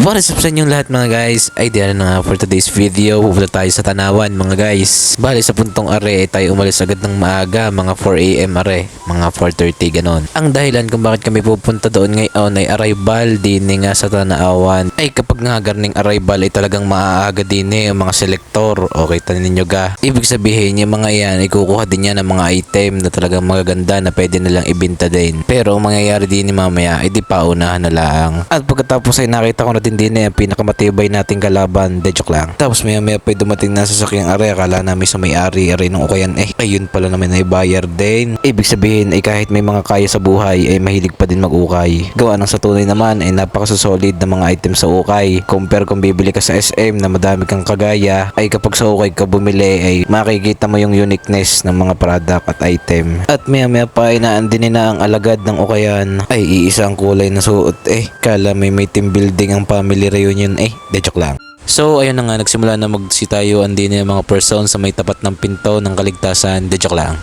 What is up sa inyong lahat mga guys? Ay diyan na nga for today's video. Pupunta tayo sa Tanawan mga guys. Bali sa puntong are tayo umalis agad ng maaga, mga 4 AM are, mga 4:30 ganon. Ang dahilan kung bakit kami pupunta doon ngayon ay arrival din nga sa Tanawan. Ay kapag nga garning arrival ay talagang maaaga din ang mga selektor. Okay, tanin ninyo ga. Ibig sabihin yung mga yan ay kukuha din yan ng mga item na talagang magaganda na pwede nilang ibenta din. Pero ang mangyayari din ni mamaya ay di paunahan na lang. At pagkatapos ay nakita ko na din ang pinakamatibay nating kalaban, de joke lang. Tapos maya pa dumating na sasakyang are, akala namin sa may-ari nung ukayan ayun pala naman ay buyer din. Ibig sabihin ay kahit may mga kaya sa buhay ay mahilig pa din mag-ukay. Gawa ng sa tunay naman ay napakasolid na mga item sa ukay. Compare kung bibili ka sa SM na madami kang kagaya, ay kapag sa ukay ka bumili ay makikita mo yung uniqueness ng mga product at item. At maya pa ay naandinin na ang alagad ng ukayan, ay iisa ang kulay na suot kala may team building ang family reunion de joke lang. So ayun na nga, nagsimula na magsitayuan din yung mga person sa may tapat ng pinto ng kaligtasan, de joke lang.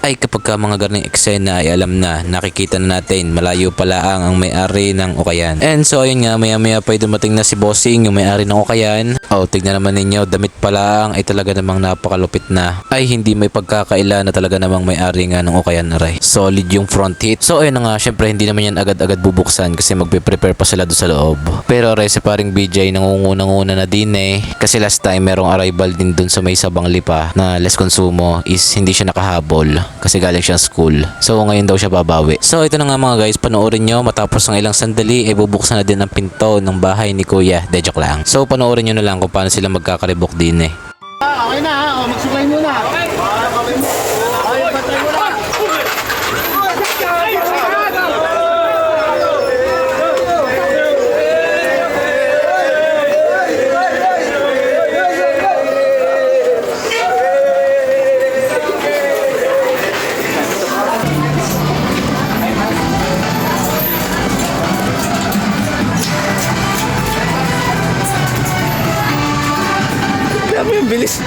Ay kapag ka mga garning eksena ay alam na, nakikita na natin malayo pala ang may-ari ng ukayan. And so ayun nga, maya pa ay dumating na si Bossing, yung may-ari ng ukayan. Tignan naman ninyo, damit pala ay talaga namang napakalupit na. Ay hindi may pagkakaila na talaga namang may-ari nga ng ukayan na rin. Solid yung front hit. So ayun na nga, syempre hindi naman yan agad-agad bubuksan kasi magpe-prepare pa sila doon sa loob. Pero si paring BJ nangunguna na din kasi last time merong arrival din doon sa may Sabang Lipa na less consumo is hindi siya nakahabol kasi galing siya school. So ngayon daw siya babawi. So ito na nga mga guys, panoorin nyo. Matapos ng ilang sandali ay bubuksan na din ang pinto ng bahay ni Kuya, de joke lang. So panoorin nyo na lang kung paano sila magkakaribok din Okay na ha, magsukay muna. Okay, patay mo na. Grabe yung bilis.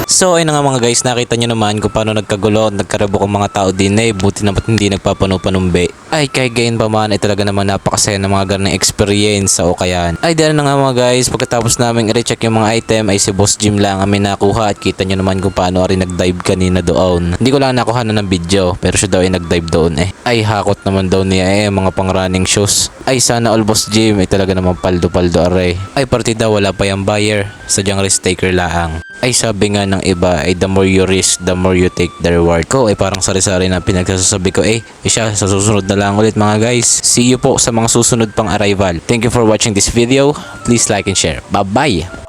So ayun na nga mga guys, nakita nyo naman kung paano nagkagulo at nagkarabok ang mga tao din buti naman hindi nagpapanumpanumbe. Ay kahit gayon pa man ay talaga naman napakasaya ng mga ganang experience sa ukayan. Ay dahil na nga mga guys, pagkatapos namin i-recheck yung mga item ay si Boss Jim lang kami nakuha at kita nyo naman kung paano rin nag-dive kanina doon. Hindi ko lang nakuha na ng video pero siya daw ay nag-dive doon Ay hakot naman daw niya mga pang running shoes. Ay sana all Boss Jim ay talaga naman paldo-paldo are. Ay partida wala pa yung buyer, sadyang risk taker laang. Ay sabi nga ng iba ay the more you risk, the more you take the reward. Ko ay parang sari-sari na pinagsasabi ko siya sa susunod na lang ulit mga guys. See you po sa mga susunod pang arrival. Thank you for watching this video. Please like and share. Bye bye!